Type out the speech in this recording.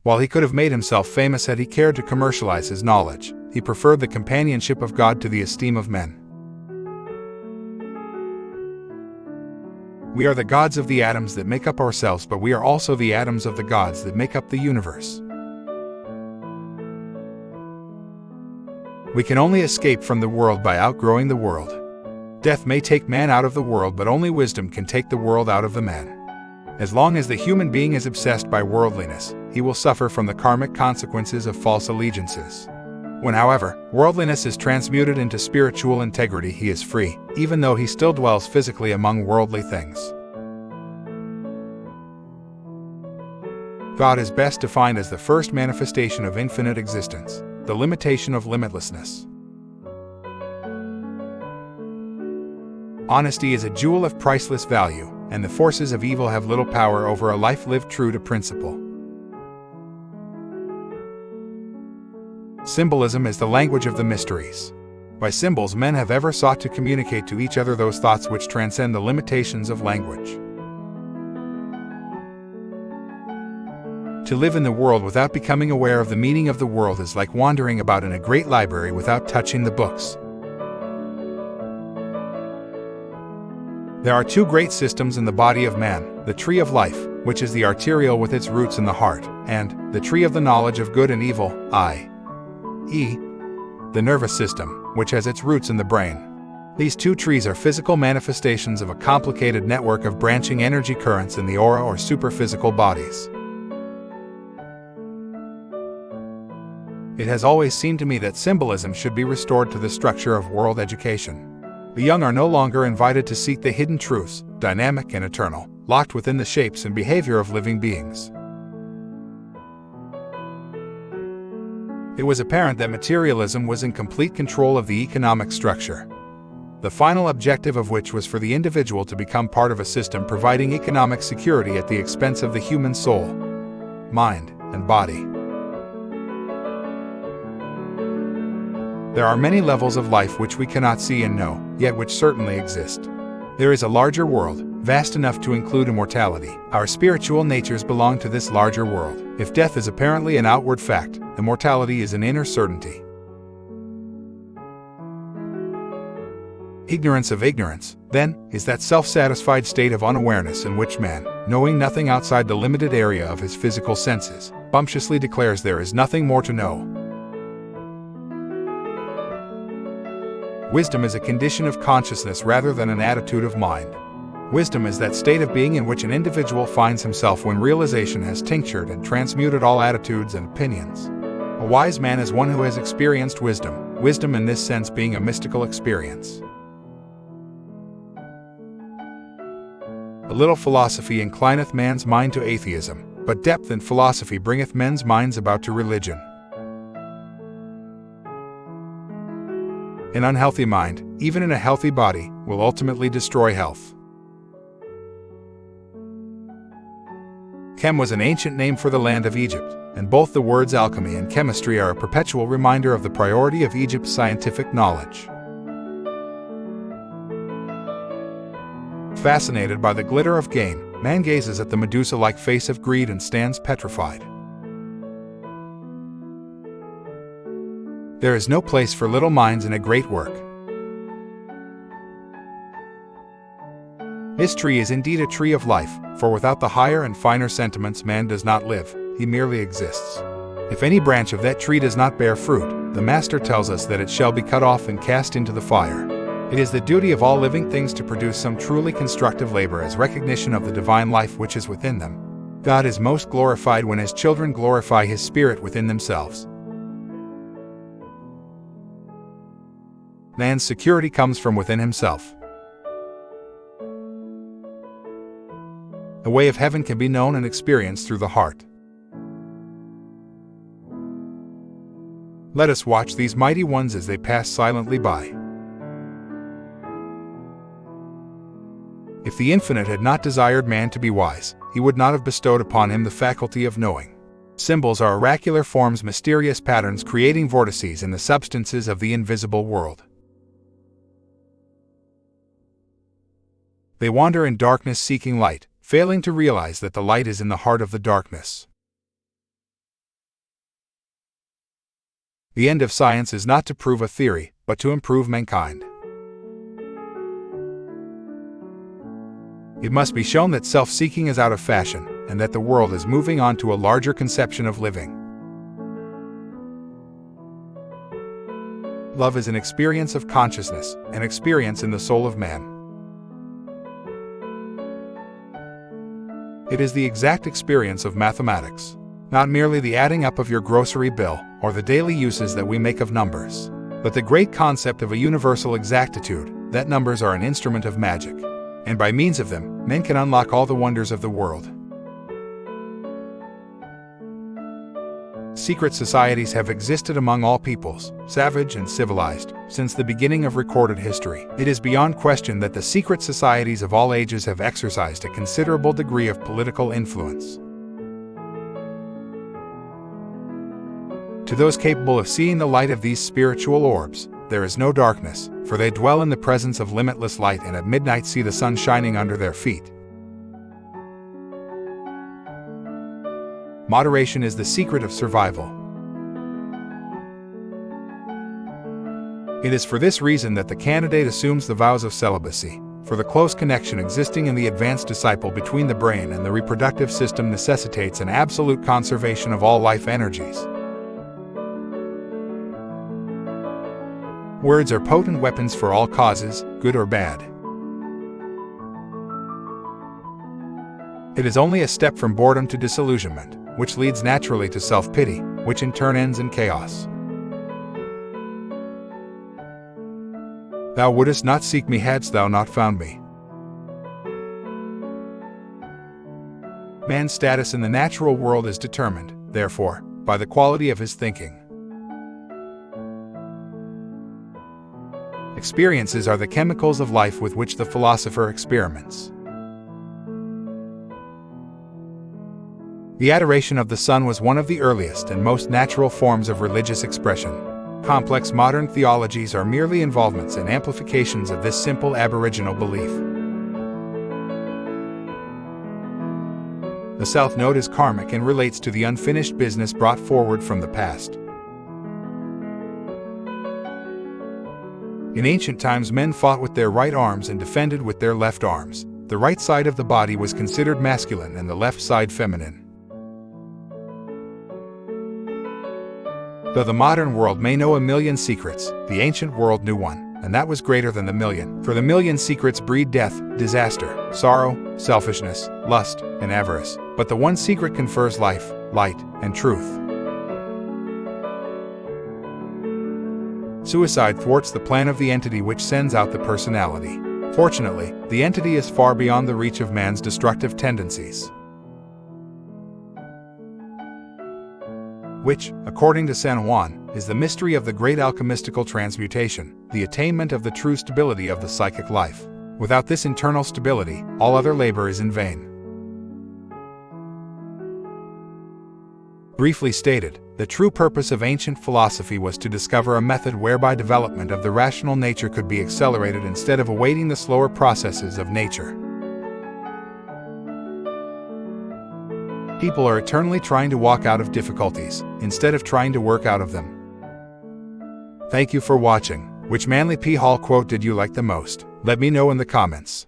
While he could have made himself famous had he cared to commercialize his knowledge, he preferred the companionship of God to the esteem of men. We are the gods of the atoms that make up ourselves, but we are also the atoms of the gods that make up the universe. We can only escape from the world by outgrowing the world. Death may take man out of the world, but only wisdom can take the world out of the man. As long as the human being is obsessed by worldliness, he will suffer from the karmic consequences of false allegiances. When, however, worldliness is transmuted into spiritual integrity, he is free, even though he still dwells physically among worldly things. God is best defined as the first manifestation of infinite existence, the limitation of limitlessness. Honesty is a jewel of priceless value, and the forces of evil have little power over a life lived true to principle. Symbolism is the language of the mysteries. By symbols, men have ever sought to communicate to each other those thoughts which transcend the limitations of language. To live in the world without becoming aware of the meaning of the world is like wandering about in a great library without touching the books. There are two great systems in the body of man, the tree of life, which is the arterial with its roots in the heart, and the tree of the knowledge of good and evil, i.e., the nervous system, which has its roots in the brain. These two trees are physical manifestations of a complicated network of branching energy currents in the aura or superphysical bodies. It has always seemed to me that symbolism should be restored to the structure of world education. The young are no longer invited to seek the hidden truths, dynamic and eternal, locked within the shapes and behavior of living beings. It was apparent that materialism was in complete control of the economic structure, the final objective of which was for the individual to become part of a system providing economic security at the expense of the human soul, mind, and body. There are many levels of life which we cannot see and know, yet which certainly exist. There is a larger world, vast enough to include immortality. Our spiritual natures belong to this larger world. If death is apparently an outward fact, immortality is an inner certainty. Ignorance of ignorance, then, is that self-satisfied state of unawareness in which man, knowing nothing outside the limited area of his physical senses, bumptiously declares there is nothing more to know. Wisdom is a condition of consciousness rather than an attitude of mind. Wisdom is that state of being in which an individual finds himself when realization has tinctured and transmuted all attitudes and opinions. A wise man is one who has experienced wisdom, wisdom in this sense being a mystical experience. A little philosophy inclineth man's mind to atheism, but depth in philosophy bringeth men's minds about to religion. An unhealthy mind, even in a healthy body, will ultimately destroy health. Chem was an ancient name for the land of Egypt, and both the words alchemy and chemistry are a perpetual reminder of the priority of Egypt's scientific knowledge. Fascinated by the glitter of gain, man gazes at the Medusa-like face of greed and stands petrified. There is no place for little minds in a great work. This tree is indeed a tree of life, for without the higher and finer sentiments man does not live, he merely exists. If any branch of that tree does not bear fruit, the Master tells us that it shall be cut off and cast into the fire. It is the duty of all living things to produce some truly constructive labor as recognition of the divine life which is within them. God is most glorified when his children glorify his spirit within themselves. Man's security comes from within himself. The way of heaven can be known and experienced through the heart. Let us watch these mighty ones as they pass silently by. If the Infinite had not desired man to be wise, he would not have bestowed upon him the faculty of knowing. Symbols are oracular forms, mysterious patterns creating vortices in the substances of the invisible world. They wander in darkness seeking light, failing to realize that the light is in the heart of the darkness. The end of science is not to prove a theory, but to improve mankind. It must be shown that self-seeking is out of fashion, and that the world is moving on to a larger conception of living. Love is an experience of consciousness, an experience in the soul of man. It is the exact experience of mathematics, not merely the adding up of your grocery bill or the daily uses that we make of numbers, but the great concept of a universal exactitude, that numbers are an instrument of magic, and by means of them, men can unlock all the wonders of the world. Secret societies have existed among all peoples, savage and civilized, since the beginning of recorded history. It is beyond question that the secret societies of all ages have exercised a considerable degree of political influence. To those capable of seeing the light of these spiritual orbs, there is no darkness, for they dwell in the presence of limitless light and at midnight see the sun shining under their feet. Moderation is the secret of survival. It is for this reason that the candidate assumes the vows of celibacy, for the close connection existing in the advanced disciple between the brain and the reproductive system necessitates an absolute conservation of all life energies. Words are potent weapons for all causes, good or bad. It is only a step from boredom to disillusionment, which leads naturally to self-pity, which in turn ends in chaos. Thou wouldest not seek me hadst thou not found me. Man's status in the natural world is determined, therefore, by the quality of his thinking. Experiences are the chemicals of life with which the philosopher experiments. The adoration of the sun was one of the earliest and most natural forms of religious expression. Complex modern theologies are merely involvements and amplifications of this simple aboriginal belief. The South Node is karmic and relates to the unfinished business brought forward from the past. In ancient times, men fought with their right arms and defended with their left arms. The right side of the body was considered masculine and the left side feminine. Though the modern world may know a million secrets, the ancient world knew one, and that was greater than the million. For the million secrets breed death, disaster, sorrow, selfishness, lust, and avarice. But the one secret confers life, light, and truth. Suicide thwarts the plan of the entity which sends out the personality. Fortunately, the entity is far beyond the reach of man's destructive tendencies, which, according to San Juan, is the mystery of the great alchemistical transmutation, the attainment of the true stability of the psychic life. Without this internal stability, all other labor is in vain. Briefly stated, the true purpose of ancient philosophy was to discover a method whereby development of the rational nature could be accelerated instead of awaiting the slower processes of nature. People are eternally trying to walk out of difficulties, instead of trying to work out of them. Thank you for watching. Which Manly P. Hall quote did you like the most? Let me know in the comments.